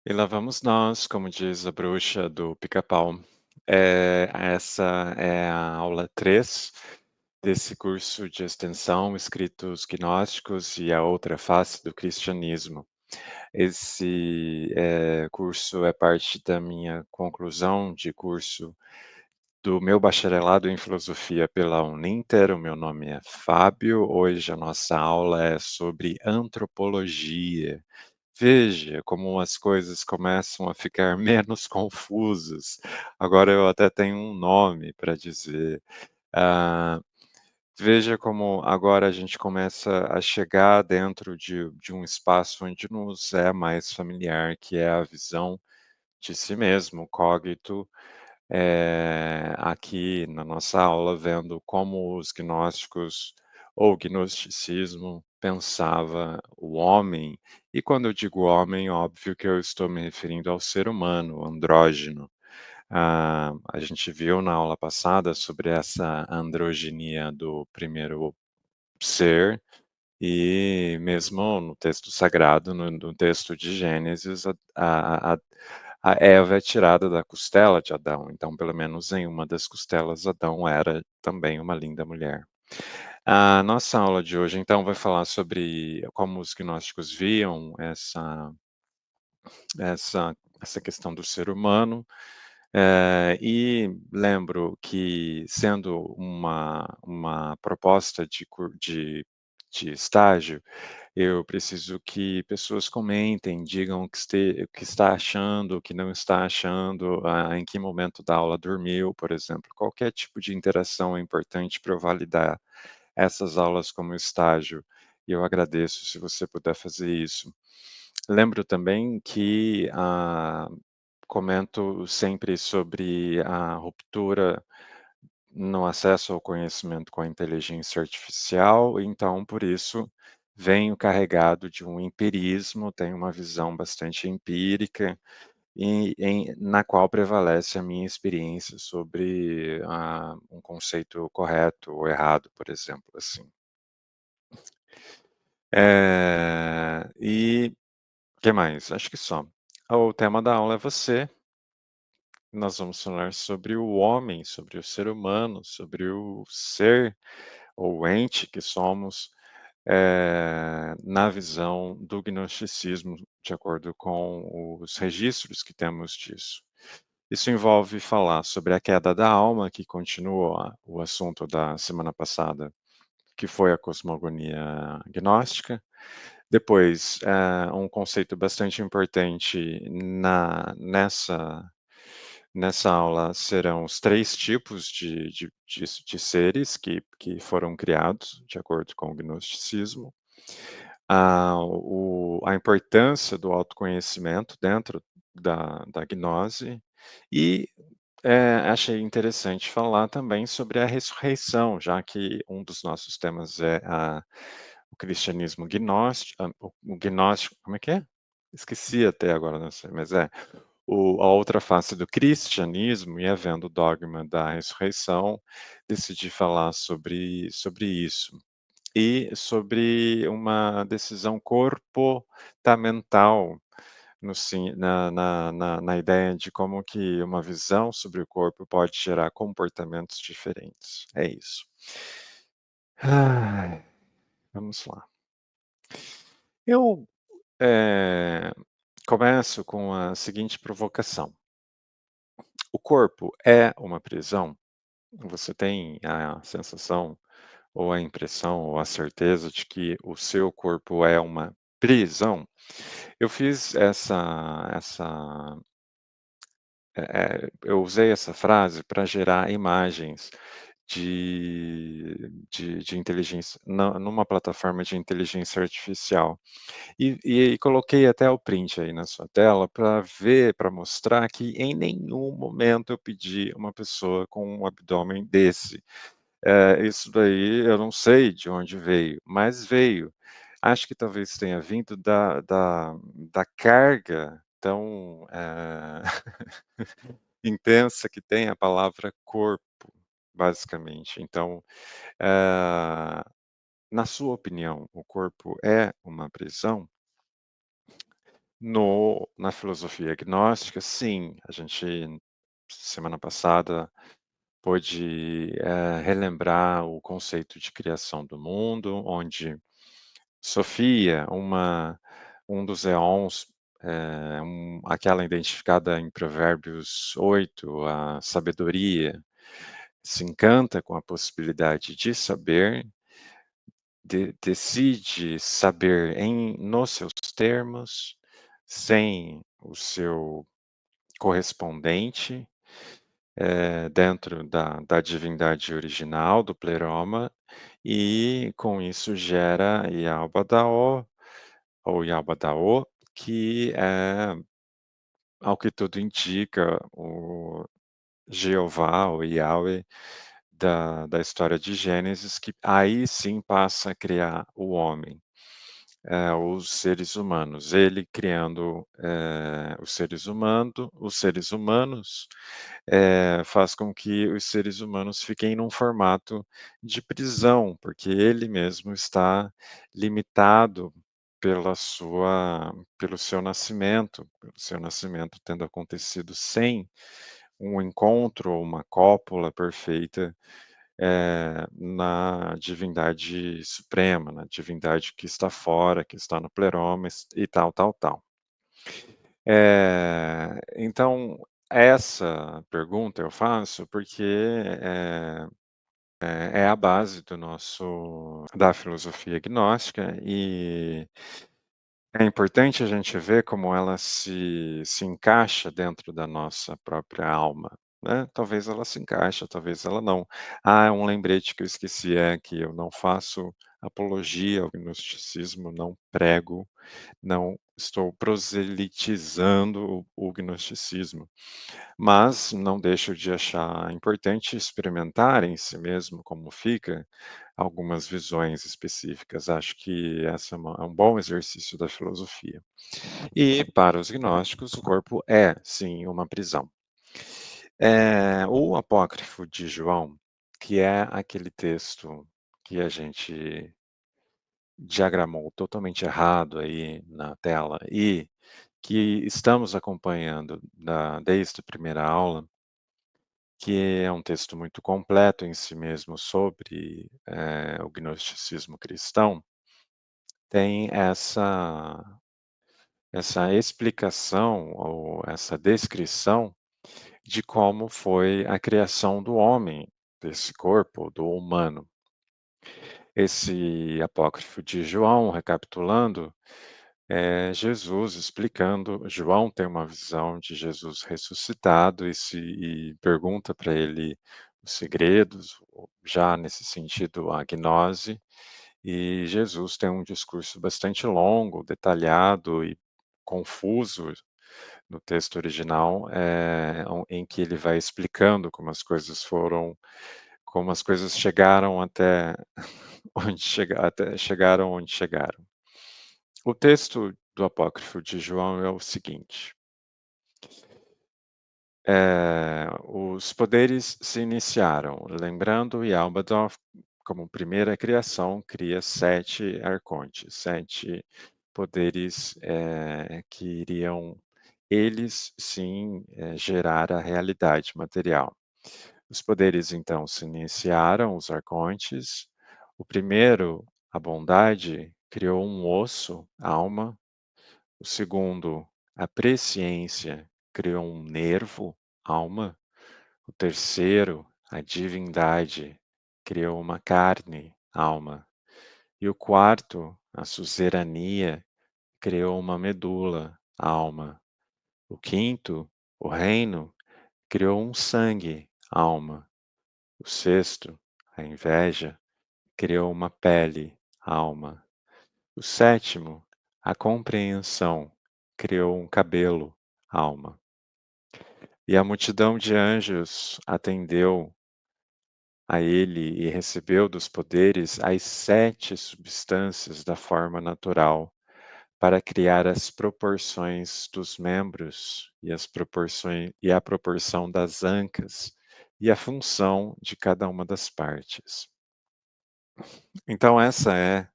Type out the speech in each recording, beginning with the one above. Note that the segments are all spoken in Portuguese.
E lá vamos nós, como diz a bruxa do Pica-Pau. Essa é a aula 3 desse curso de extensão Escritos Gnósticos e a Outra Face do Cristianismo. Esse, curso é parte da minha conclusão de curso do meu bacharelado em filosofia pela Uninter. O meu nome é Fábio. Hoje a nossa aula é sobre antropologia. Veja como as coisas começam a ficar menos confusas. Agora eu até tenho um nome para dizer. Ah, Veja como agora a gente começa a chegar dentro de um espaço onde nos é mais familiar, que é a visão de si mesmo, o cogito, aqui na nossa aula, vendo como os gnósticos ou gnosticismo pensava o homem, e quando eu digo homem, óbvio que eu estou me referindo ao ser humano, o andrógeno. A gente viu na aula passada sobre essa androginia do primeiro ser, e mesmo no texto sagrado, no texto de Gênesis, a Eva é tirada da costela de Adão, então pelo menos em uma das costelas Adão era também uma linda mulher. A nossa aula de hoje então vai falar sobre como os gnósticos viam essa questão do ser humano, e lembro que, sendo uma proposta de estágio, eu preciso que pessoas comentem, digam o que está achando, o que não está achando, em que momento da aula dormiu, por exemplo. Qualquer tipo de interação é importante para eu validar essas aulas como estágio, e eu agradeço se você puder fazer isso. Lembro também que, comento sempre sobre a ruptura no acesso ao conhecimento com a inteligência artificial, então por isso venho carregado de um empirismo, tenho uma visão bastante empírica na qual prevalece a minha experiência sobre, um conceito correto ou errado, por exemplo, assim. E que mais? Acho que só. O tema da aula é você. Nós vamos falar sobre o homem, sobre o ser humano, sobre o ser ou ente que somos, na visão do gnosticismo, de acordo com os registros que temos disso. Isso envolve falar sobre a queda da alma, que continua o assunto da semana passada, que foi a cosmogonia gnóstica. Depois, um conceito bastante importante nessa aula serão os 3 tipos de seres que foram criados, de acordo com o gnosticismo. A importância do autoconhecimento dentro da gnose e, achei interessante falar também sobre a ressurreição, já que um dos nossos temas é o cristianismo gnóstico, o gnóstico, como é que é? Esqueci até agora, não sei, mas a outra face do cristianismo, e havendo o dogma da ressurreição, decidi falar sobre isso. E sobre uma decisão comportamental, no sim na ideia de como que uma visão sobre o corpo pode gerar comportamentos diferentes. É isso. Ai, vamos lá. Eu, eh, começo com a seguinte provocação: o corpo é uma prisão? Você tem a sensação, ou a impressão, ou a certeza de que o seu corpo é uma prisão? Eu fiz eu usei essa frase para gerar imagens de inteligência numa plataforma de inteligência artificial. E coloquei até o print aí na sua tela para ver, para mostrar que em nenhum momento eu pedi uma pessoa com um abdômen desse. Isso daí eu não sei de onde veio, mas veio. Acho que talvez tenha vindo da carga tão, intensa que tem a palavra corpo, basicamente. Então, eh, na sua opinião, o corpo é uma prisão? No Na filosofia gnóstica, sim, a gente semana passada pôde, relembrar o conceito de criação do mundo, onde Sofia, um dos éons, aquela identificada em Provérbios 8, a sabedoria, se encanta com a possibilidade de saber, decide saber nos seus termos, sem o seu correspondente, dentro da divindade original do Pleroma, e com isso gera Ialbadaoth, ou Ialbadaoth, que é, ao que tudo indica, o Jeová, ou Yahweh, da história de Gênesis, que aí sim passa a criar o homem, os seres humanos. Ele criando, os seres humanos, faz com que os seres humanos fiquem num formato de prisão, porque ele mesmo está limitado pelo seu nascimento tendo acontecido sem um encontro ou uma cópula perfeita, na divindade suprema, na divindade que está fora, que está no pleroma e tal, tal, tal. Então, essa pergunta eu faço porque é a base da filosofia gnóstica, e é importante a gente ver como ela se encaixa dentro da nossa própria alma, né. Talvez ela se encaixe, talvez ela não. Ah, um lembrete que eu esqueci é que eu não faço apologia ao gnosticismo, não prego, não estou proselitizando o gnosticismo, mas não deixo de achar importante experimentar em si mesmo como fica algumas visões específicas. Acho que essa é um bom exercício da filosofia. E para os gnósticos, o corpo é sim uma prisão. O Apócrifo de João, que é aquele texto que a gente diagramou totalmente errado aí na tela e que estamos acompanhando desde a primeira aula, que é um texto muito completo em si mesmo sobre, o gnosticismo cristão, tem essa explicação ou essa descrição de como foi a criação do homem, desse corpo, do humano. Esse apócrifo de João, recapitulando, Jesus explicando. João tem uma visão de Jesus ressuscitado e pergunta para ele os segredos, já nesse sentido a gnose, e Jesus tem um discurso bastante longo, detalhado e confuso no texto original, em que ele vai explicando como as coisas chegaram até até chegaram onde chegaram. O texto do apócrifo de João é o seguinte: os poderes se iniciaram, lembrando Yaldabaoth, como primeira criação, cria 7 arcontes, 7 poderes, que iriam eles sim, gerar a realidade material. Os poderes então se iniciaram, os arcontes. O primeiro, a bondade, criou um osso, alma. O segundo, a presciência, criou um nervo, alma. O terceiro, a divindade, criou uma carne, alma. E o quarto, a suzerania, criou uma medula, alma. O quinto, o reino, criou um sangue, alma. O sexto, a inveja, criou uma pele, alma. O sétimo, a compreensão, criou um cabelo, alma. E a multidão de anjos atendeu a ele e recebeu dos poderes as 7 substâncias da forma natural, para criar as proporções dos membros e a proporção das ancas e a função de cada uma das partes. Então essa é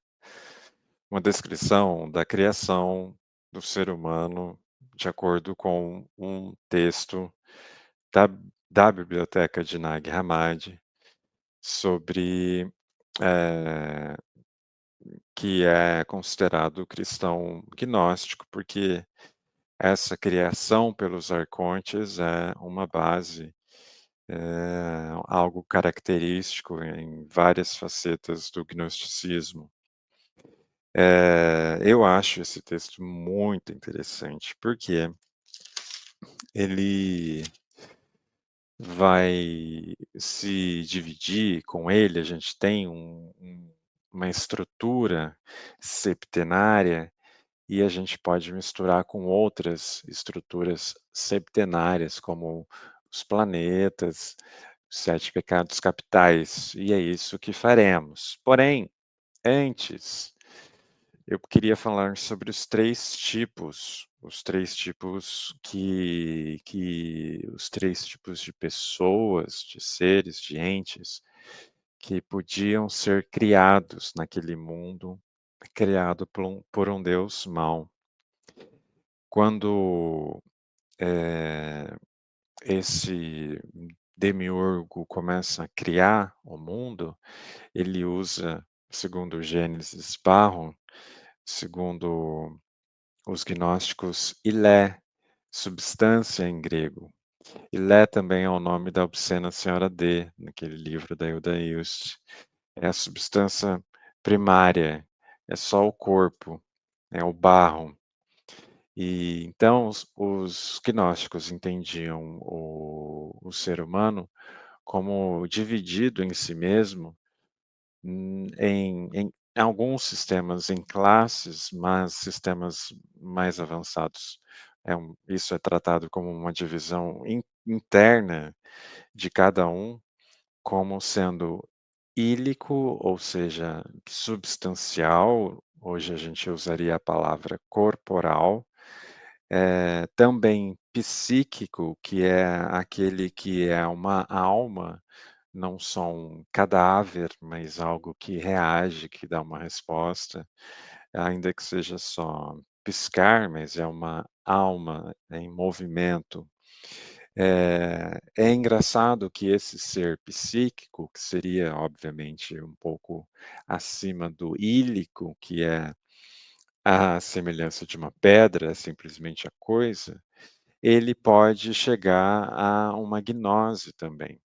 uma descrição da criação, do ser humano, de acordo com um texto da da biblioteca de Nag Hammadi sobre, eh, que é considerado cristão gnóstico, porque essa criação pelos arcontes é uma base, algo característico em várias facetas do gnosticismo. Eu acho esse texto muito interessante, porque ele vai se dividir com ele, a gente tem uma estrutura septenária e a gente pode misturar com outras estruturas septenárias, como os planetas, os 7 pecados capitais, e é isso que faremos. Porém, antes, eu queria falar sobre os 3 tipos que os 3 tipos de pessoas, de seres, de entes, que podiam ser criados naquele mundo criado por um Deus mau. Quando, eh, esse demiurgo começa a criar o mundo, ele usa, segundo Gênesis, barro, segundo os gnósticos, ilé, substância em grego. Ilé também é o nome da obscena senhora D, naquele livro da Hilda Hilst. É a substância primária, é só o corpo, é o barro. E então os gnósticos entendiam o ser humano como dividido em si mesmo, em alguns sistemas em classes, mas sistemas mais avançados, isso é tratado como uma divisão interna de cada um, como sendo ílico, ou seja, substancial, hoje a gente usaria a palavra corporal, também psíquico, que é aquele que é uma alma, não só um cadáver, mas algo que reage, que dá uma resposta, ainda que seja só piscar, mas é uma alma em movimento. É engraçado que esse ser psíquico, que seria obviamente um pouco acima do ílico, que é a semelhança de uma pedra, é simplesmente a coisa, ele pode chegar a uma gnose também.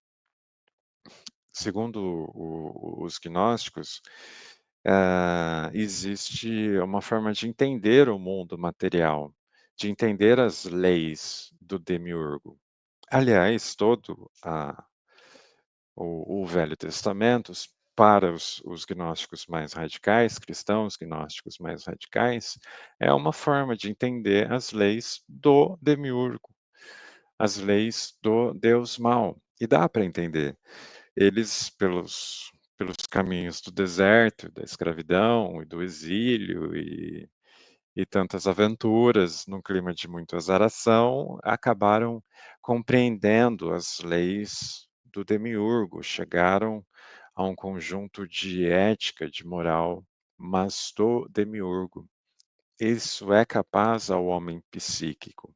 Segundo os gnósticos, existe uma forma de entender o mundo material, de entender as leis do demiurgo. Aliás, todo o Velho Testamento, para os gnósticos mais radicais, cristãos gnósticos mais radicais, é uma forma de entender as leis do demiurgo, as leis do Deus mau. E dá para entender. Eles, pelos caminhos do deserto, da escravidão e do exílio e tantas aventuras num clima de muita azaração, acabaram compreendendo as leis do demiurgo, chegaram a um conjunto de ética, de moral, mas do demiurgo. Isso é capaz ao homem psíquico.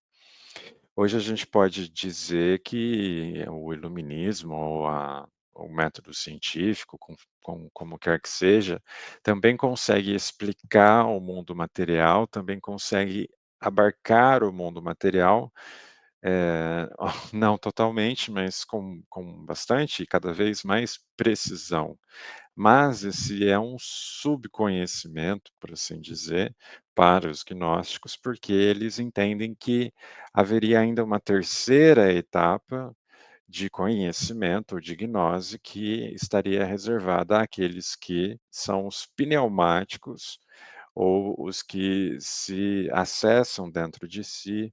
Hoje a gente pode dizer que o iluminismo ou o método científico, como quer que seja, também consegue explicar o mundo material, também consegue abarcar o mundo material, não totalmente, mas com bastante e cada vez mais precisão. Mas esse é um subconhecimento, por assim dizer, para os gnósticos, porque eles entendem que haveria ainda uma terceira etapa de conhecimento ou de gnose que estaria reservada àqueles que são os pneumáticos ou os que se acessam dentro de si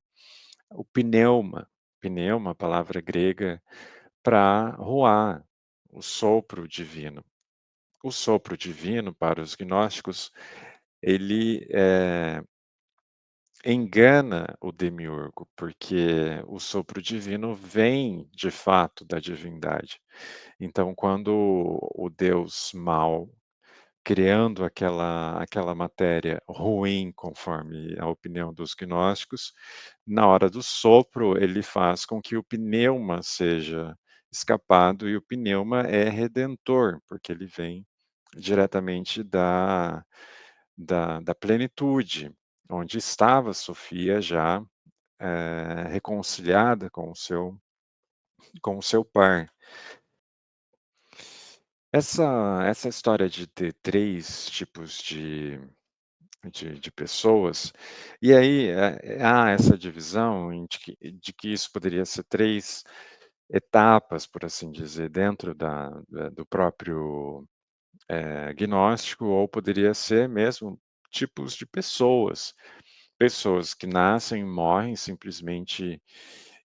o pneuma. Pneuma, palavra grega para ruar, o sopro divino. O sopro divino para os gnósticos, ele, engana o demiurgo, porque o sopro divino vem, de fato, da divindade. Então, quando o deus mau criando aquela matéria ruim, conforme a opinião dos gnósticos, na hora do sopro, ele faz com que o pneuma seja escapado, e o pneuma é redentor, porque ele vem diretamente da plenitude, onde estava Sofia já, reconciliada com o seu par. Essa história de ter 3 tipos de pessoas, e aí, há essa divisão de que isso poderia ser 3 etapas, por assim dizer, dentro do próprio, gnóstico, ou poderia ser mesmo tipos de pessoas. Pessoas que nascem e morrem simplesmente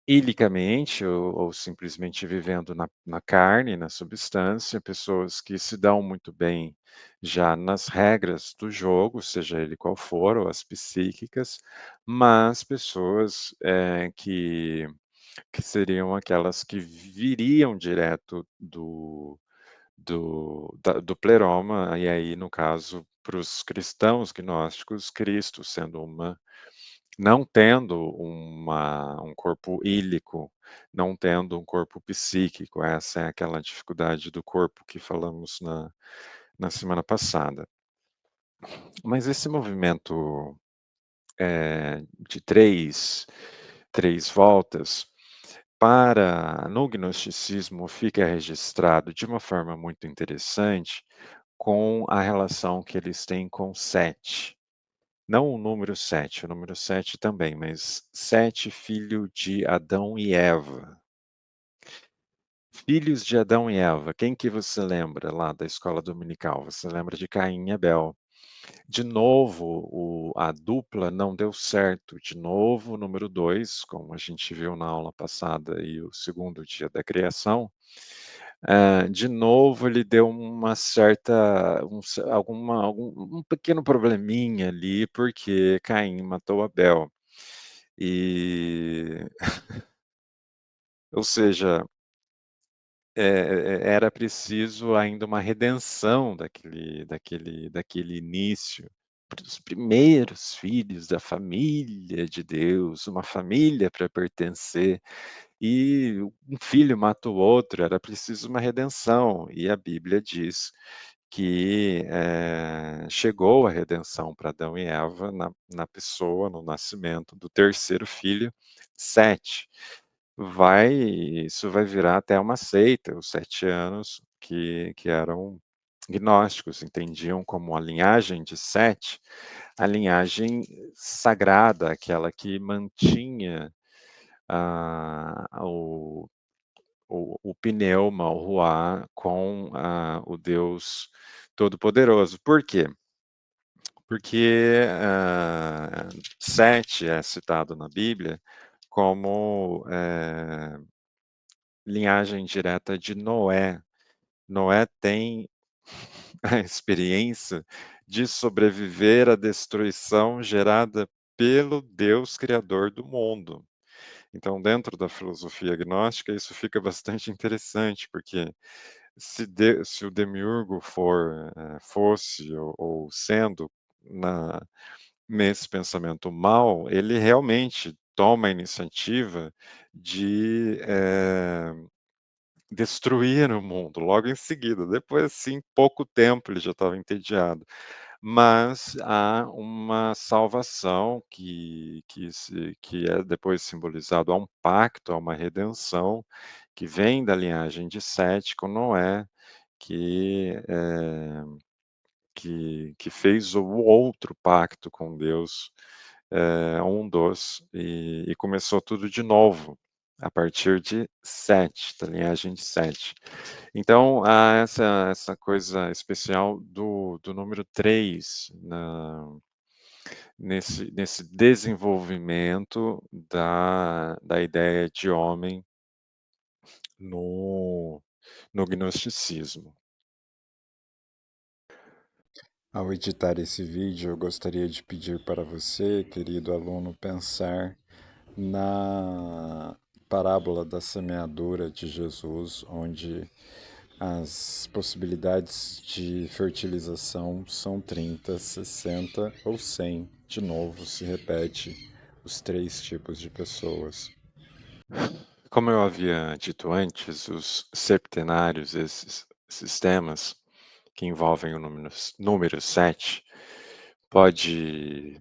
ilicamente, ou simplesmente vivendo na carne, na substância, pessoas que se dão muito bem já nas regras do jogo, seja ele qual for, ou as psíquicas, mas pessoas, que seriam aquelas que viriam direto do pleroma, e aí, no caso, para os cristãos gnósticos, Cristo sendo não tendo um corpo ílico, não tendo um corpo psíquico, essa é aquela dificuldade do corpo que falamos na semana passada. Mas esse movimento, de três voltas, no gnosticismo fica registrado de uma forma muito interessante com a relação que eles têm com Sete. Não o número 7 também, mas Sete, filho de Adão e Eva. Filhos de Adão e Eva, quem que você lembra lá da escola dominical? Você lembra de Caim e Abel. De novo, a dupla não deu certo. De novo, o número 2, como a gente viu na aula passada, e o segundo dia da criação, de novo ele deu uma certa um ce alguma algum um pequeno probleminha ali, porque Caim matou Abel. E ou seja, era preciso ainda uma redenção daquele início, para os primeiros filhos da família de Deus, uma família para pertencer, e um filho mata o outro, era preciso uma redenção, e a Bíblia diz que, chegou a redenção para Adão e Eva na pessoa, no nascimento do terceiro filho, Sete. Isso vai virar até uma seita, os 7 anos que eram gnósticos, entendiam como a linhagem de Sete, a linhagem sagrada, aquela que mantinha, o pneuma, o ruá com, o Deus Todo-Poderoso. Por quê? Porque, Sete é citado na Bíblia como, linhagem direta de Noé. Noé tem a experiência de sobreviver à destruição gerada pelo Deus criador do mundo. Então, dentro da filosofia gnóstica, isso fica bastante interessante, porque se o demiurgo fosse ou sendo na nesse pensamento mal, ele realmente toma a iniciativa de, destruir o mundo logo em seguida. Depois, assim, pouco tempo ele já estava entediado. Mas há uma salvação que é depois simbolizado a um pacto, a uma redenção, que vem da linhagem de Sete com Noé, que, que fez o outro pacto com Deus, e começou tudo de novo, a partir de Sete, da linhagem de Sete. Então, há essa coisa especial do número 3 nesse desenvolvimento da ideia de homem no no gnosticismo. Ao editar esse vídeo, eu gostaria de pedir para você, querido aluno, pensar na parábola da semeadura de Jesus, onde As possibilidades de fertilização são 30, 60 ou 100. De novo, se repete os três tipos de pessoas. Como eu havia dito antes, os septenários, esses sistemas que envolvem o número 7, pode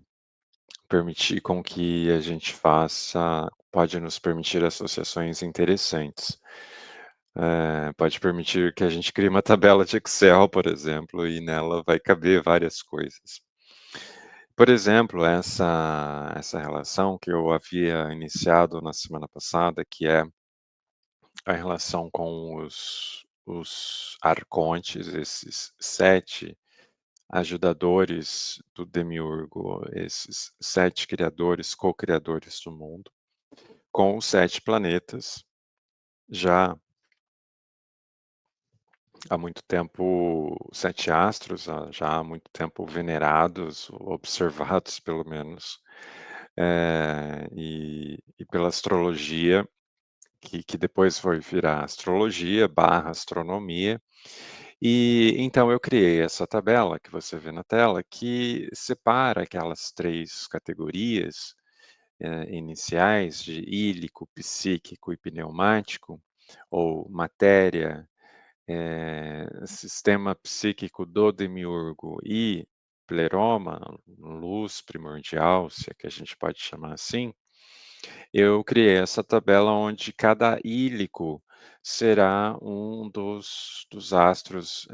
permitir com que a gente faça pode nos permitir associações interessantes. Pode permitir que a gente crie uma tabela de Excel, por exemplo, e nela vai caber várias coisas. Por exemplo, essa relação que eu havia iniciado na semana passada, que é a relação com os arcontes, esses 7 ajudadores do demiurgo, esses 7 criadores, co-criadores do mundo, com os 7 planetas, já há muito tempo 7 astros, já há muito tempo venerados, observados pelo menos, e pela astrologia, que depois foi virar astrologia barra astronomia. E então eu criei essa tabela que você vê na tela, que separa aquelas 3 categorias, iniciais de ílico, psíquico e pneumático, ou matéria, sistema psíquico do demiurgo e pleroma, luz primordial, se é que a gente pode chamar assim. Eu criei essa tabela onde cada ílico será um dos astros,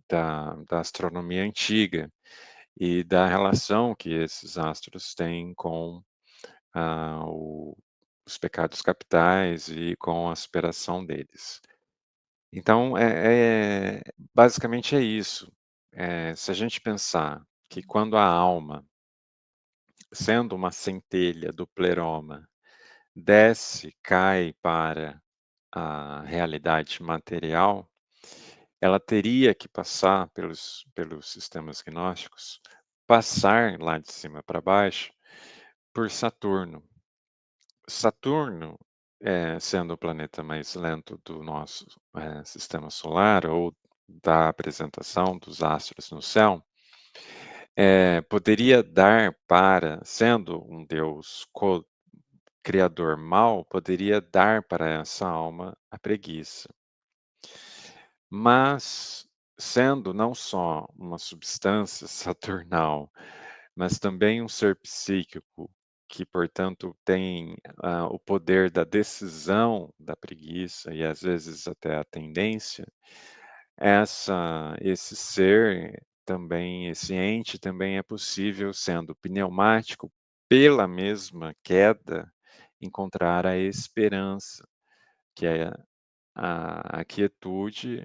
da astronomia antiga e da relação que esses astros têm com, o os pecados capitais e com a superação deles. Então, basicamente é isso. Se a gente pensar que quando a alma, sendo uma centelha do pleroma, desce, cai para a realidade material, ela teria que passar pelos sistemas gnósticos, passar lá de cima para baixo por Saturno. Saturno, sendo o planeta mais lento do nosso, sistema solar ou da apresentação dos astros no céu, poderia dar para, sendo um deus criador mau, poderia dar para essa alma a preguiça. Mas, sendo não só uma substância saturnal, mas também um ser psíquico, que portanto tem, o poder da decisão, da preguiça e às vezes até a tendência, esse ser também, esse ente também é possível, sendo pneumático, pela mesma queda, encontrar a esperança, que é a quietude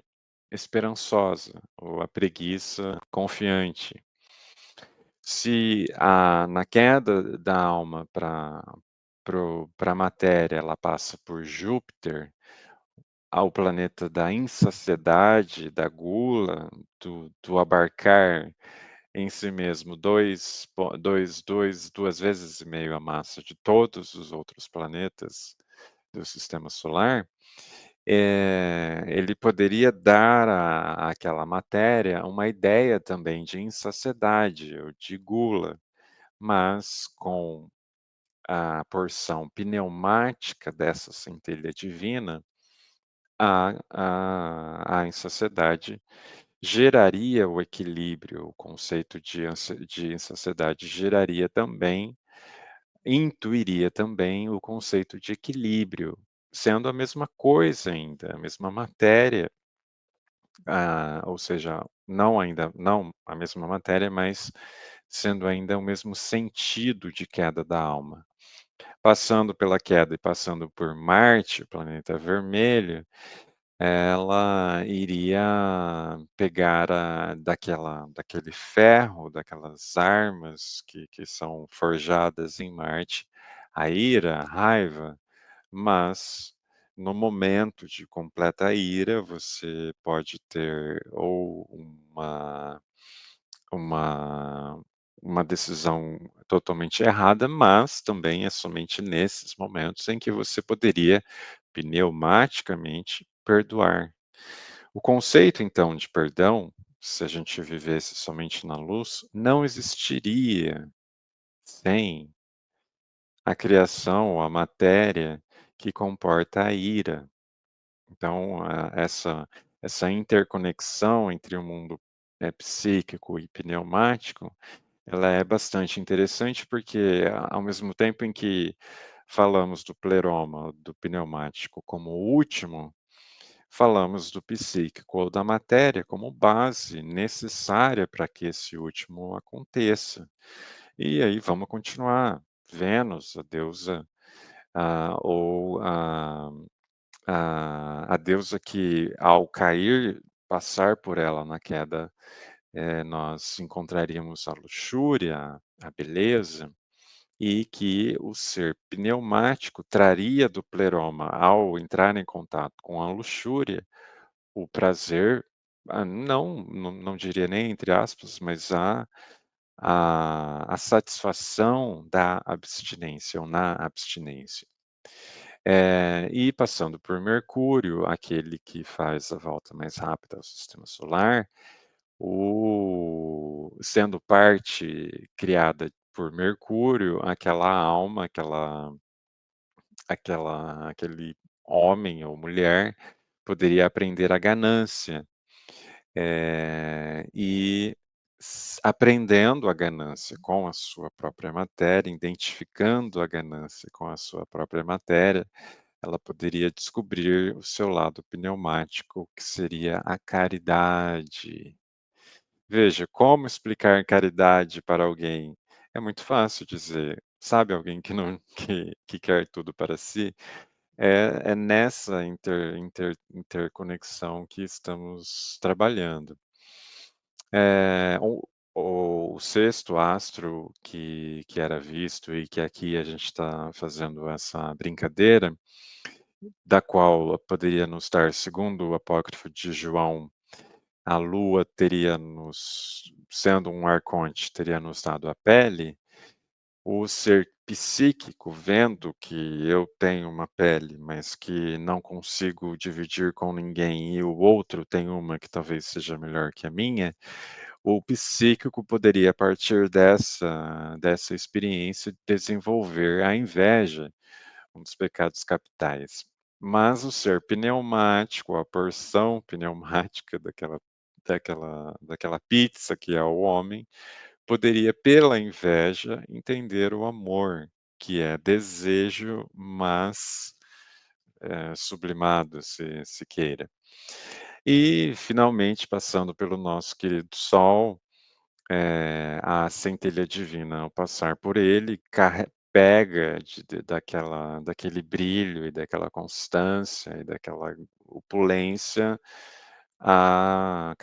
esperançosa, ou a preguiça confiante. Se na queda da alma para a matéria, ela passa por Júpiter, ao planeta da insaciedade, da gula, do abarcar em si mesmo 2 vezes e meio a massa de todos os outros planetas do sistema solar, ele poderia dar àquela matéria uma ideia também de insaciedade ou de gula, mas com a porção pneumática dessa centelha divina, a insaciedade geraria o equilíbrio, o conceito de insaciedade geraria também, intuiria também o conceito de equilíbrio, sendo a mesma coisa ainda, a mesma matéria, ou seja, não a mesma matéria, mas sendo ainda o mesmo sentido de queda da alma. Passando pela queda e passando por Marte, o planeta vermelho, ela iria pegar daquele ferro, daquelas armas que são forjadas em Marte, a ira, a raiva, mas no momento de completa ira, você pode ter ou uma uma decisão totalmente errada, mas também é somente nesses momentos em que você poderia pneumaticamente perdoar. O conceito, então, de perdão, se a gente vivesse somente na luz, não existiria sem a criação, a matéria que comporta a ira. Então, essa interconexão entre o mundo, psíquico e pneumático, ela é bastante interessante, porque ao mesmo tempo em que falamos do pleroma, do pneumático como o último, falamos do psíquico ou da matéria como base necessária para que esse último aconteça. E aí vamos continuar. Vênus, a deusa, ou a deusa que, ao cair, passar por ela na queda, nós encontraríamos a luxúria, a beleza, e que o ser pneumático traria do pleroma, ao entrar em contato com a luxúria, o prazer, não diria nem entre aspas, mas a satisfação da abstinência ou na abstinência. E passando por Mercúrio, aquele que faz a volta mais rápida ao sistema solar, sendo parte criada por Mercúrio, aquela alma, aquele homem ou mulher poderia aprender a ganância, e aprendendo a ganância com a sua própria matéria, identificando a ganância com a sua própria matéria, ela poderia descobrir o seu lado pneumático, que seria a caridade. Veja, como explicar caridade para alguém? É muito fácil dizer, sabe, alguém que não que quer tudo para si? É nessa interconexão que estamos trabalhando. O sexto astro que era visto e que aqui a gente está fazendo essa brincadeira, da qual poderia nos dar, segundo o apócrifo de João, a lua teria nos sendo um arconte, teria nos dado a pele. O ser psíquico, vendo que eu tenho uma pele, mas que não consigo dividir com ninguém, e o outro tem uma que talvez seja melhor que a minha, o psíquico poderia, a partir dessa experiência, desenvolver a inveja, um dos pecados capitais. Mas o ser pneumático, a porção pneumática daquela pizza que é o homem, poderia, pela inveja, entender o amor, que é desejo, mas, sublimado, se queira. E, finalmente, passando pelo nosso querido Sol, a centelha divina, ao passar por ele, pega daquele brilho e daquela constância e daquela opulência a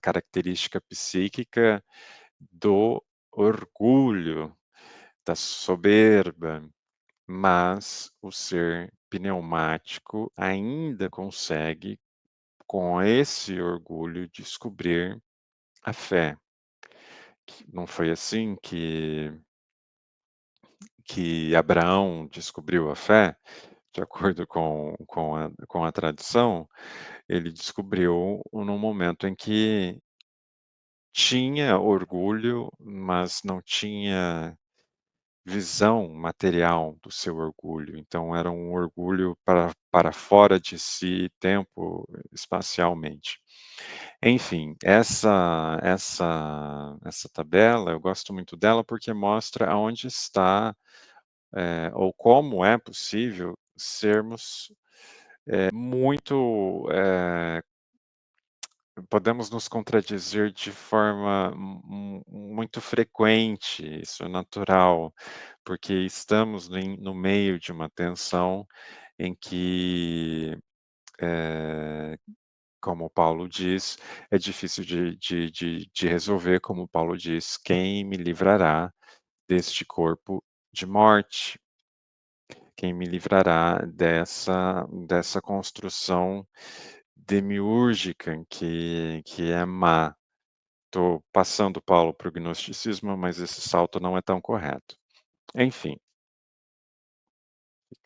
característica psíquica do orgulho, da soberba, mas o ser pneumático ainda consegue, com esse orgulho, descobrir a fé. Não foi assim que Abraão descobriu a fé? De acordo com a tradição, ele descobriu num momento em que tinha orgulho, mas não tinha visão material do seu orgulho, então era um orgulho para fora de si, tempo, espacialmente. Enfim, essa tabela, eu gosto muito dela, porque mostra aonde está, ou como é possível sermos, muito, podemos nos contradizer de forma muito frequente, isso é natural, porque estamos no meio de uma tensão em que, eh, como Paulo diz, é difícil de resolver, como Paulo diz: "Quem me livrará deste corpo de morte? Quem me livrará dessa construção demiúrgica que é má?" Estou passando, Paulo, para o gnosticismo, mas esse salto não é tão correto. Enfim,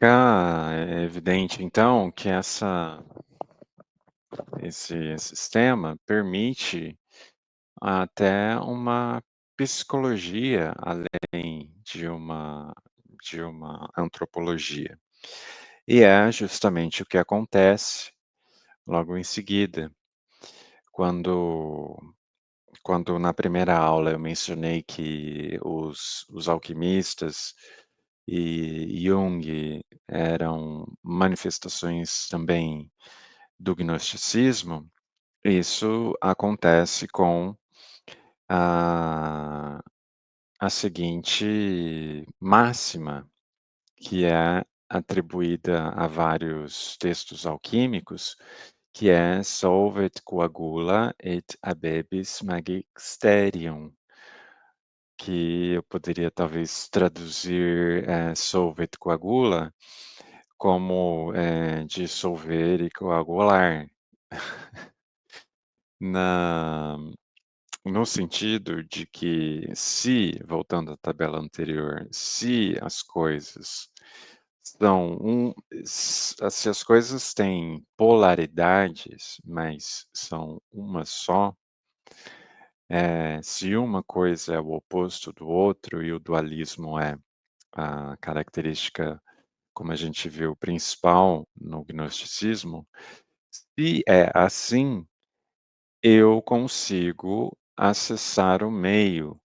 Fica evidente então que esse sistema permite até uma psicologia além de uma antropologia. E é justamente o que acontece logo em seguida, quando quando na primeira aula eu mencionei que os alquimistas e Jung eram manifestações também do gnosticismo, isso acontece com a a seguinte máxima, que é atribuída a vários textos alquímicos, que é "Solvet coagula et habebis magisterium", que eu poderia talvez traduzir, "Solvet coagula" como, dissolver e coagular. Na No sentido de que se, voltando à tabela anterior, se as coisas são se as coisas têm polaridades, mas são uma só, se uma coisa é o oposto do outro e o dualismo é a característica, como a gente viu, principal no gnosticismo, se é assim, eu consigo acessar o meio.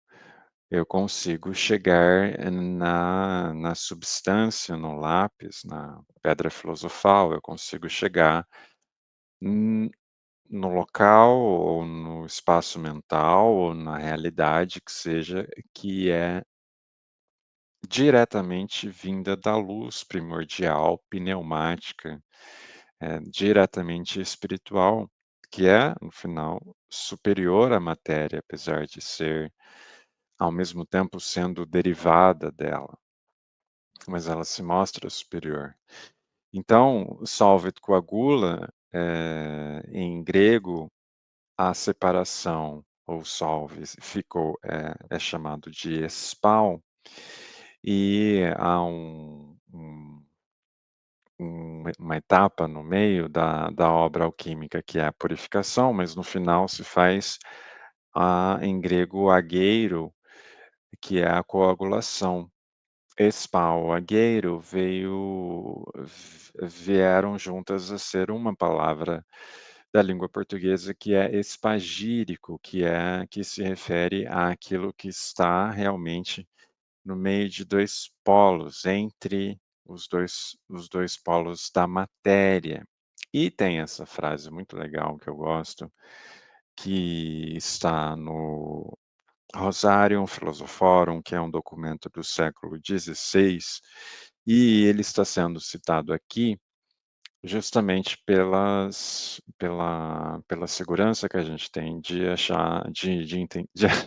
Eu consigo chegar na substância, no lápis, na pedra filosofal, eu consigo chegar, hum, no local ou no espaço mental ou na realidade que seja, que é diretamente vinda da luz primordial, pneumática, diretamente espiritual, que é, no final, superior à matéria, apesar de ser, ao mesmo tempo, sendo derivada dela. Mas ela se mostra superior. Então, solvet coagula, em grego, a separação ou solves ficou é chamado de espal, e há uma etapa no meio da obra alquímica que é a purificação, mas no final se faz, em grego, agueiro, que é a coagulação. Espalhagueiro vieram juntas a ser uma palavra da língua portuguesa que é espagírico, que se refere àquilo que está realmente no meio de 2 polos, entre os dois polos da matéria. E tem essa frase muito legal que eu gosto, que está no Rosarium Philosophorum, que é um documento do século XVI, e ele está sendo citado aqui justamente pela segurança que a gente tem de achar, de de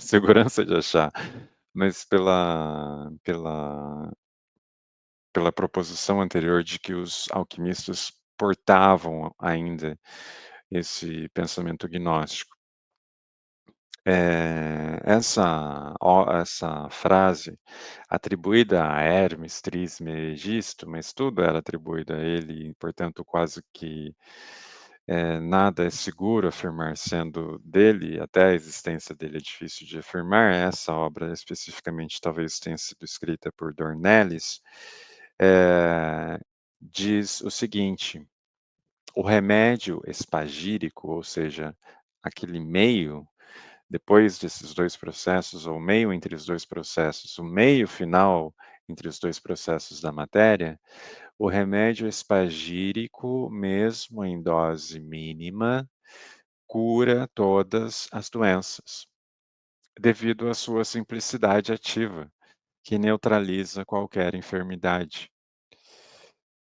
segurança de achar, mas pela proposição anterior de que os alquimistas portavam ainda esse pensamento gnóstico. Essa frase atribuída a Hermes Trismegisto, mas tudo era atribuído a ele, e portanto quase que, nada é seguro afirmar sendo dele, até a existência dele é difícil de afirmar. Essa obra especificamente talvez tenha sido escrita por Dornelles, eh, diz o seguinte: "O remédio espagírico", ou seja, aquele meio depois desses 2 processos, ou meio entre os 2 processos, o meio final entre os 2 processos da matéria, o remédio espagírico, mesmo em dose mínima, cura todas as doenças, devido à sua simplicidade ativa, que neutraliza qualquer enfermidade.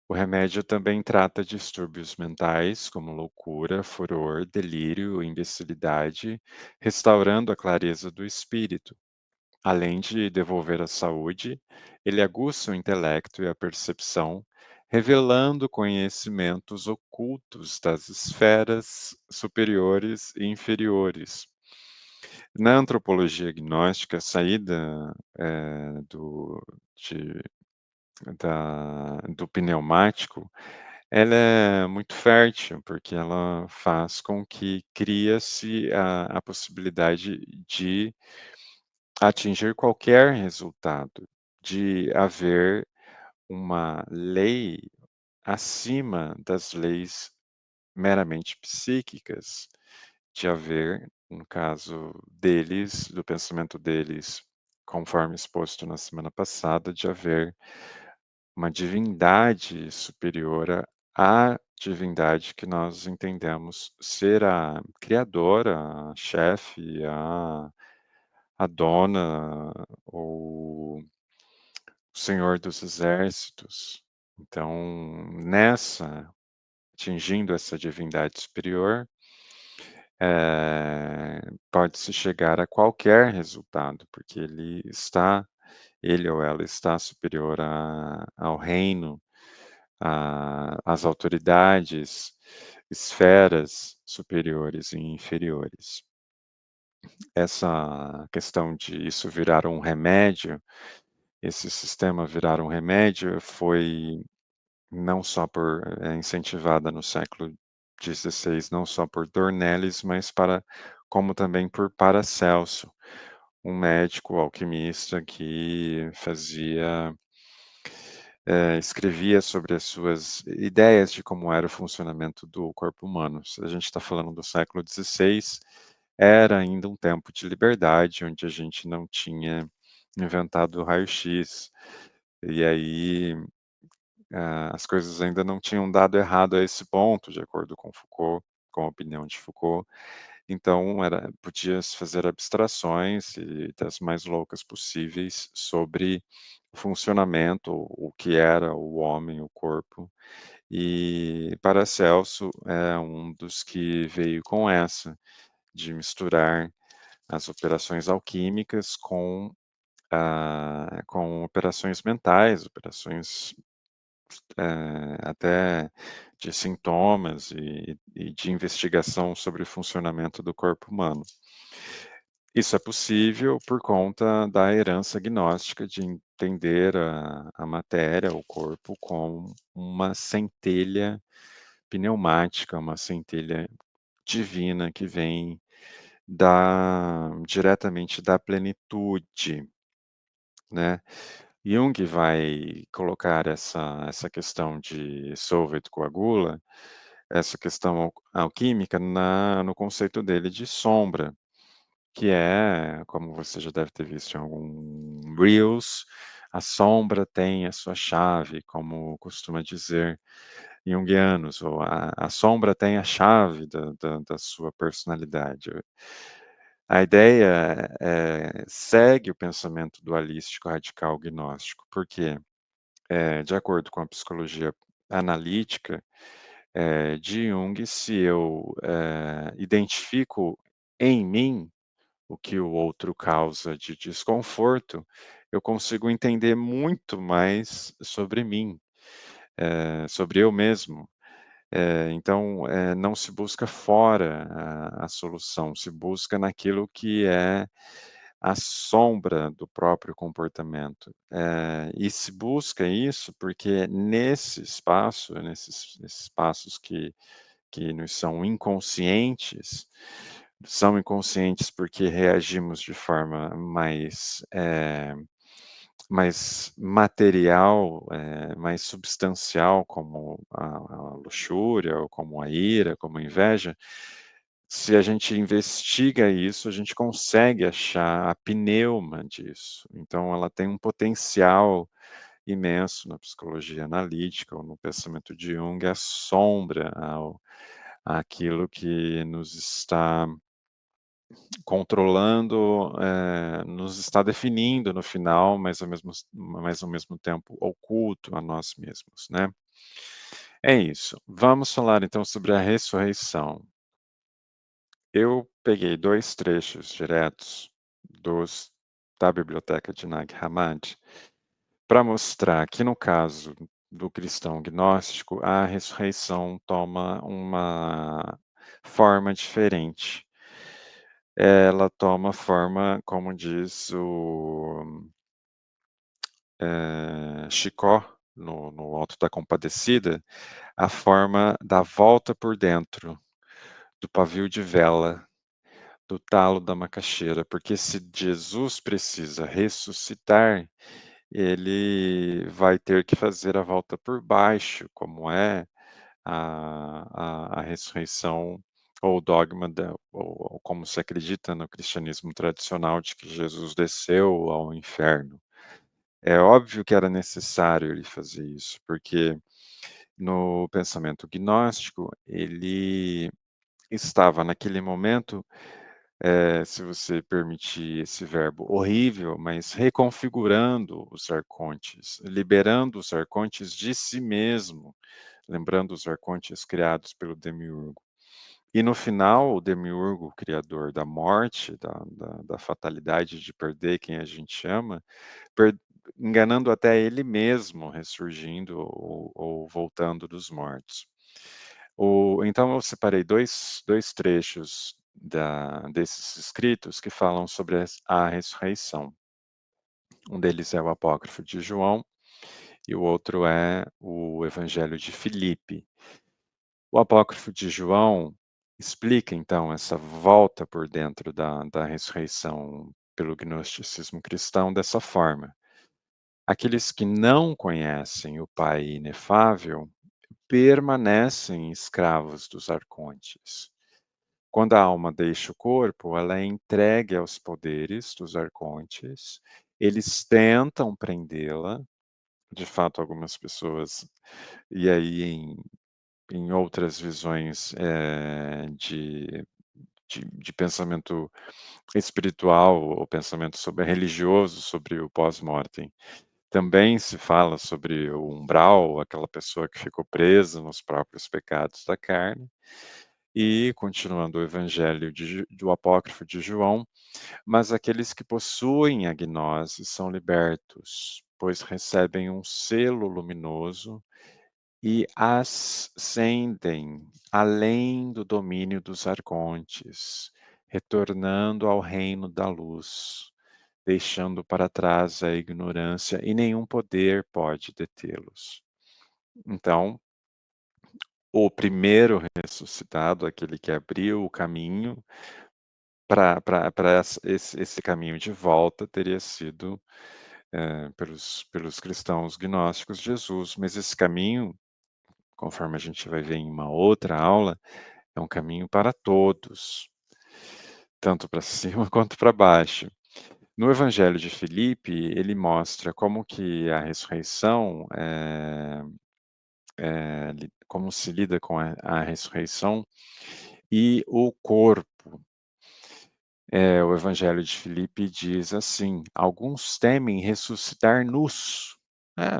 O remédio também trata distúrbios mentais, como loucura, furor, delírio, imbecilidade, restaurando a clareza do espírito. Além de devolver a saúde, ele aguça o intelecto e a percepção, revelando conhecimentos ocultos das esferas superiores e inferiores. Na antropologia gnóstica, a saída, do de do pneumático, ela é muito fértil, porque ela faz com que cria-se a possibilidade de atingir qualquer resultado, de haver uma lei acima das leis meramente psíquicas, de haver, no caso deles, do pensamento deles, conforme exposto na semana passada, de haver uma divindade superior à divindade que nós entendemos ser a criadora, a chefe, a dona, ou o senhor dos exércitos. Então, atingindo essa divindade superior, pode-se chegar a qualquer resultado, porque ele ou ela está superior ao reino, às autoridades, esferas superiores e inferiores. Essa questão de isso virar um remédio, esse sistema virar um remédio, foi não só incentivada no século XVI, não só por Dornelles, mas como também por Paracelso, um médico alquimista que escrevia sobre as suas ideias de como era o funcionamento do corpo humano. Se a gente está falando do século XVI, era ainda um tempo de liberdade, onde a gente não tinha inventado o raio-x. E aí, as coisas ainda não tinham dado errado a esse ponto, de acordo com Foucault, com a opinião de Foucault. Então podia-se fazer abstrações e das mais loucas possíveis sobre o funcionamento, o que era o homem, o corpo. E Paracelso é um dos que veio com essa, de misturar as operações alquímicas com operações mentais, operações até de sintomas e de investigação sobre o funcionamento do corpo humano. Isso é possível por conta da herança gnóstica de entender a matéria, o corpo, como uma centelha pneumática, uma centelha divina que vem diretamente da plenitude, né. Jung vai colocar essa questão de solvet coagula, essa questão alquímica no conceito dele de sombra, que é, como você já deve ter visto em algum reels, a sombra tem a sua chave, como costuma dizer junguianos, ou a sombra tem a chave da sua personalidade. A ideia, segue o pensamento dualístico radical gnóstico, porque, de acordo com a psicologia analítica, de Jung, se eu, identifico em mim o que o outro causa de desconforto, eu consigo entender muito mais sobre mim, sobre eu mesmo. Então, não se busca fora a solução, se busca naquilo que é a sombra do próprio comportamento. E se busca isso porque nesses espaços que nos são inconscientes porque reagimos de forma mais material, mais substancial, como a luxúria, ou como a ira, como a inveja. Se a gente investiga isso, a gente consegue achar a pneuma disso. Então ela tem um potencial imenso na psicologia analítica ou no pensamento de Jung, a sombra àquilo que nos está controlando, nos está definindo no final, mas ao mesmo tempo oculto a nós mesmos, né. É isso. Vamos falar então sobre a ressurreição. Eu peguei 2 trechos diretos dos da biblioteca de Nag Hammadi, para mostrar que no caso do cristão gnóstico, a ressurreição toma uma forma diferente. Ela toma forma, como diz Chicó, no Alto da Compadecida, a forma da volta por dentro, do pavio de vela, do talo da macaxeira, porque se Jesus precisa ressuscitar, ele vai ter que fazer a volta por baixo, como é a ressurreição ou o dogma ou como se acredita no cristianismo tradicional de que Jesus desceu ao inferno. É óbvio que era necessário ele fazer isso, porque no pensamento gnóstico, ele estava naquele momento, se você permitir esse verbo horrível, mas reconfigurando os arcontes, liberando os arcontes de si mesmo, lembrando os arcontes criados pelo demiurgo. E no final, o demiurgo, o criador da morte, da fatalidade de perder quem a gente ama, per enganando até ele mesmo, ressurgindo ou voltando dos mortos. Então eu separei dois trechos desses escritos que falam sobre a ressurreição. Um deles é o Apócrifo de João e o outro é o Evangelho de Filipe. O Apócrifo de João explica, então, essa volta por dentro da ressurreição pelo gnosticismo cristão dessa forma: aqueles que não conhecem o Pai inefável permanecem escravos dos arcontes. Quando a alma deixa o corpo, ela é entregue aos poderes dos arcontes, eles tentam prendê-la, de fato, algumas pessoas, e aí em outras visões de pensamento espiritual ou pensamento sobre religioso sobre o pós-mortem. Também se fala sobre o umbral, aquela pessoa que ficou presa nos próprios pecados da carne. E, continuando o evangelho do apócrifo de João, mas aqueles que possuem a gnose são libertos, pois recebem um selo luminoso e ascendem além do domínio dos arcontes, retornando ao reino da luz, deixando para trás a ignorância e nenhum poder pode detê-los. Então, o primeiro ressuscitado, aquele que abriu o caminho para esse caminho de volta, teria sido, pelos cristãos gnósticos, Jesus, mas esse caminho, conforme a gente vai ver em uma outra aula, é um caminho para todos, tanto para cima quanto para baixo. No Evangelho de Filipe, ele mostra como que a ressurreição, como se lida com a ressurreição e o corpo. O Evangelho de Filipe diz assim: alguns temem ressuscitar nus. É,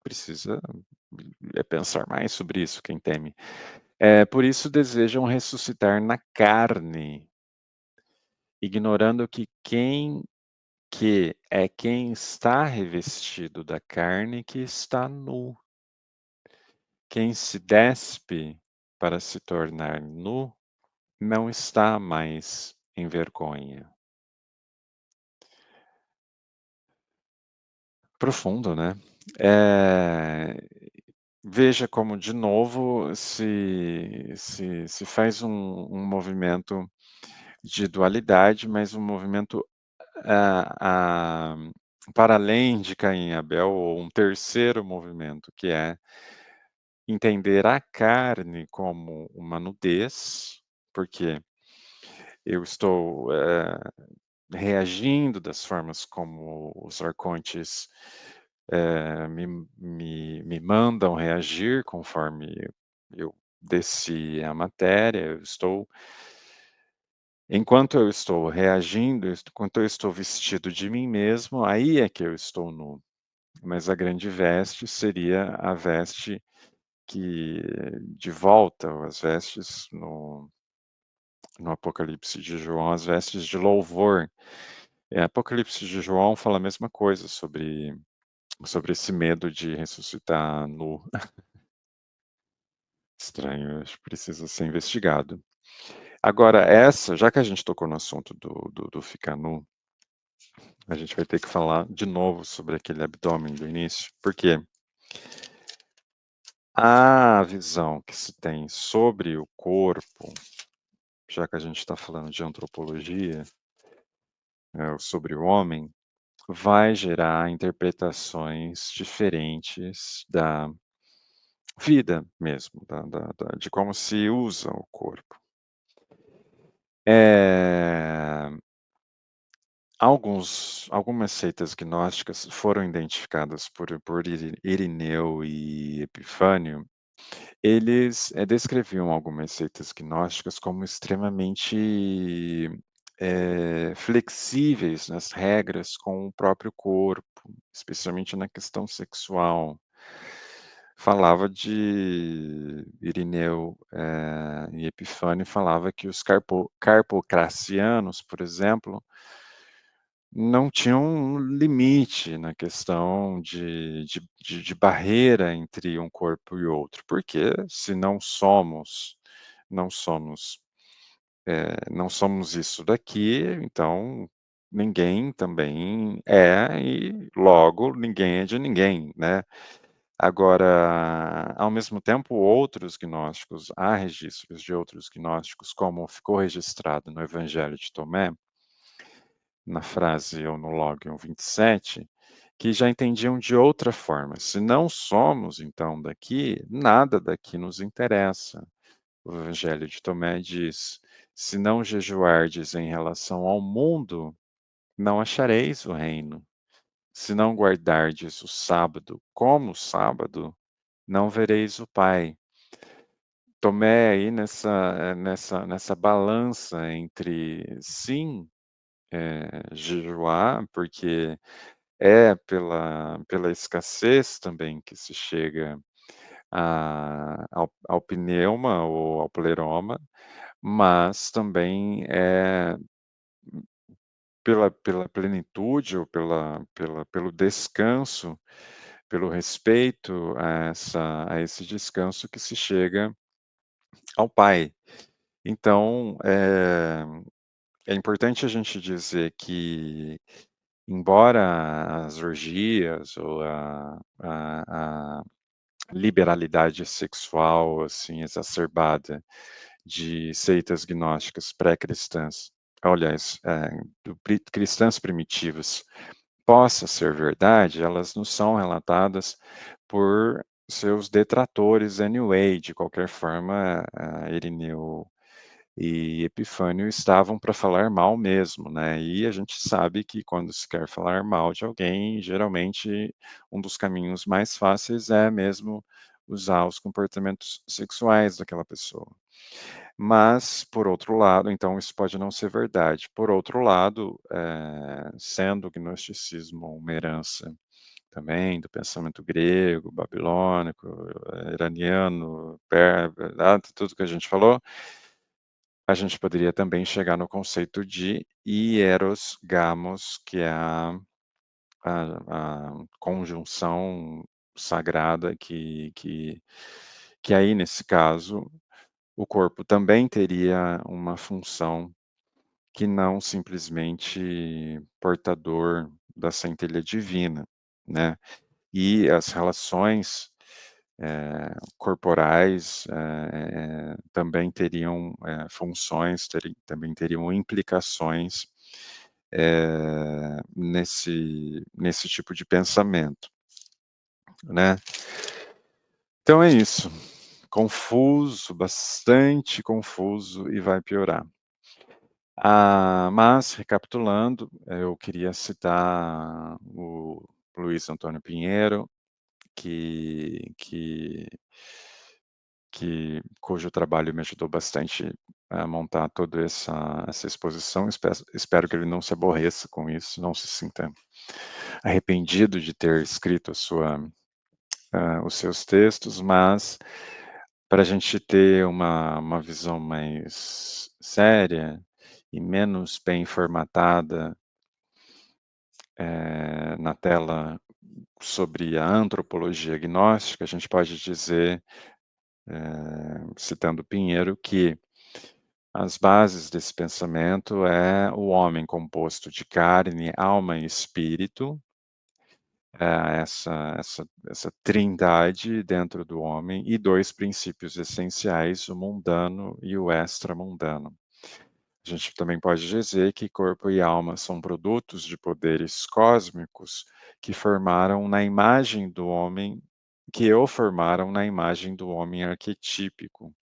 precisa pensar mais sobre isso, quem teme. Por isso desejam ressuscitar na carne, ignorando quem está revestido da carne que está nu. Quem se despe para se tornar nu, não está mais em vergonha. Profundo, né? Eh, Veja como, de novo, se faz um movimento de dualidade, mas um movimento, ah, para além de Caim e Abel, ou um terceiro movimento, que é entender a carne como uma nudez, porque eu estou, reagindo das formas como os arcontes, me mandam reagir conforme eu desci a matéria, enquanto eu estou reagindo, enquanto eu estou vestido de mim mesmo, aí é que eu estou nu. Mas a grande veste seria a veste que de volta, ou as vestes no Apocalipse de João, as vestes de louvor. Apocalipse de João fala a mesma coisa sobre esse medo de ressuscitar nu. Estranho, acho que precisa ser investigado. Agora já que a gente tocou no assunto do ficar nu, A gente vai ter que falar de novo sobre aquele abdômen do início, porque a visão que se tem sobre o corpo, já que a gente está falando de antropologia, sobre o homem, vai gerar interpretações diferentes da vida mesmo, de como se usa o corpo. Eh, algumas seitas gnósticas foram identificadas por Irineu e Epifânio. Eles, descreviam algumas seitas gnósticas como extremamente, flexíveis nas regras com o próprio corpo, especialmente na questão sexual. Falava de Irineu, e Epifânio falava que os carpocracianos, por exemplo, não tinham um limite na questão de barreira entre um corpo e outro, porque se não somos, não somos isso daqui, então ninguém também é e logo ninguém é de ninguém, né. Agora, ao mesmo tempo, outros gnósticos há registros de outros gnósticos, como ficou registrado no Evangelho de Tomé, na frase ou no Log 1:27, que já entendiam de outra forma. Se não somos, então, daqui, nada daqui nos interessa. O Evangelho de Tomé diz: "Se não jejuardes em relação ao mundo, não achareis o reino. Se não guardardes o sábado como sábado, não vereis o Pai." Tomé aí nessa balança entre sim, jejuar, porque é pela escassez também que se chega ao pneuma ou ao pleroma, mas também é pela plenitude ou pelo descanso, pelo respeito a esse descanso que se chega ao Pai. Então, é importante a gente dizer que, embora as orgias ou a liberalidade sexual, assim, exacerbada de seitas gnósticas pré-cristãs, aliás, cristãs primitivas, possa ser verdade, elas não são relatadas por seus detratores anyway, de qualquer forma, Irineu e Epifânio estavam para falar mal mesmo, né, e a gente sabe que quando se quer falar mal de alguém, geralmente um dos caminhos mais fáceis é mesmo usar os comportamentos sexuais daquela pessoa. Mas, por outro lado, então isso pode não ser verdade. Por outro lado, sendo o gnosticismo uma herança também do pensamento grego, babilônico, iraniano, tudo que a gente falou, a gente poderia também chegar no conceito de hieros gamos, que é a conjunção sagrada que aí, nesse caso, o corpo também teria uma função que não simplesmente portador da centelha divina, né. E as relações, corporais, também teriam, funções, também teriam implicações, nesse tipo de pensamento, né. Então é isso, confuso, bastante confuso e vai piorar. Mas recapitulando, eu queria citar o Luiz Antônio Pinheiro, que cujo trabalho me ajudou bastante a montar toda essa exposição. Espero que ele não se aborreça com isso, não se sinta arrependido de ter escrito os seus textos, mas para a gente ter uma visão mais séria e menos bem formatada, na tela sobre a antropologia gnóstica, a gente pode dizer, citando Pinheiro, que As bases desse pensamento é o homem composto de carne, alma e espírito, essa trindade dentro do homem e 2 princípios essenciais, o mundano e o extramundano. A gente também pode dizer que corpo e alma são produtos de poderes cósmicos que o formaram na imagem do homem arquetípico,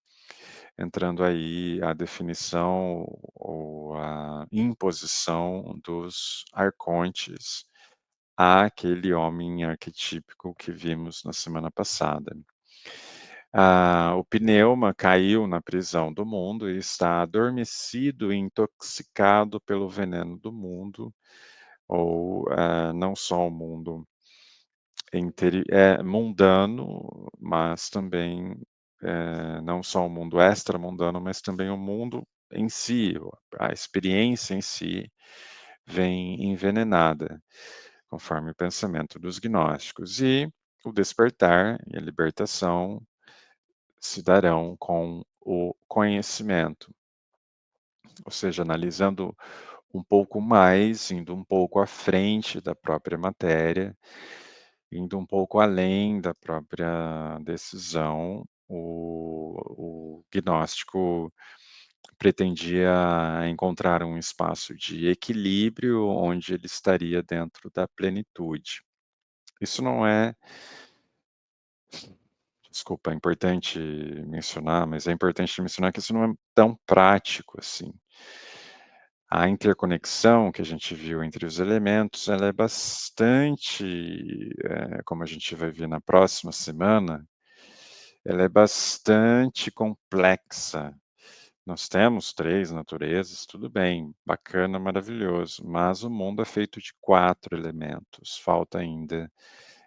entrando aí a definição ou a imposição dos arcontes àquele homem arquetípico que vimos na semana passada. O pneuma caiu na prisão do mundo e está adormecido e intoxicado pelo veneno do mundo, ou, não só o mundo mundano, mas também, não só o mundo extramundano, mas também o mundo em si, a experiência em si vem envenenada, conforme o pensamento dos gnósticos. E o despertar e a libertação se darão com o conhecimento, ou seja, analisando um pouco mais, indo um pouco à frente da própria matéria, indo um pouco além da própria decisão, o gnóstico pretendia encontrar um espaço de equilíbrio onde ele estaria dentro da plenitude. Isso não é Desculpa, é importante mencionar, mas é importante mencionar que isso não é tão prático assim. A interconexão que a gente viu entre os elementos, ela é bastante, como a gente vai ver na próxima semana, ela é bastante complexa. Nós temos 3 naturezas, tudo bem, bacana, maravilhoso, mas o mundo é feito de 4 elementos. Falta ainda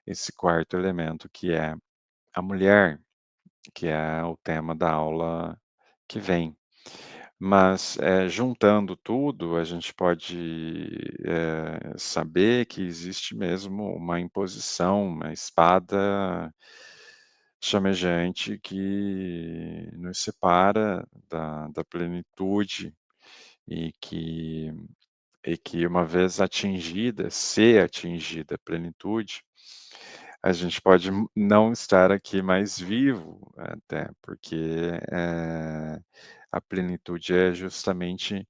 esse quarto elemento, que é a mulher, que é o tema da aula que vem. Mas, juntando tudo, a gente pode, saber que existe mesmo uma imposição, uma espada chamejante que nos separa da plenitude e que uma vez atingida, se atingida a plenitude, a gente pode não estar aqui mais vivo, até, porque, a plenitude é justamente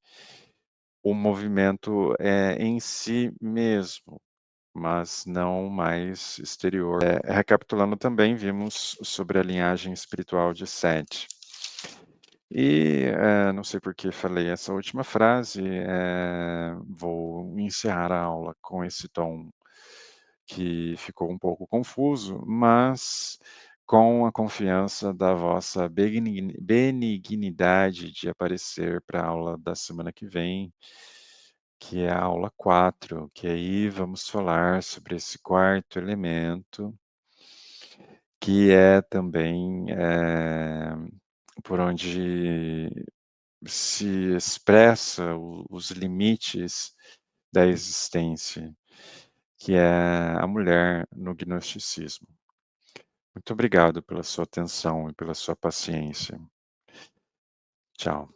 o movimento, em si mesmo, mas não mais exterior. Recapitulando também, vimos sobre a linhagem espiritual de Sete. E, não sei por que falei essa última frase, vou encerrar a aula com esse tom que ficou um pouco confuso, mas com a confiança da vossa benignidade de aparecer para a aula da semana que vem, que é a aula 4, que aí vamos falar sobre esse quarto elemento, que é também, por onde se expressa os limites da existência, que é a mulher no gnosticismo. Muito obrigado pela sua atenção e pela sua paciência. Tchau.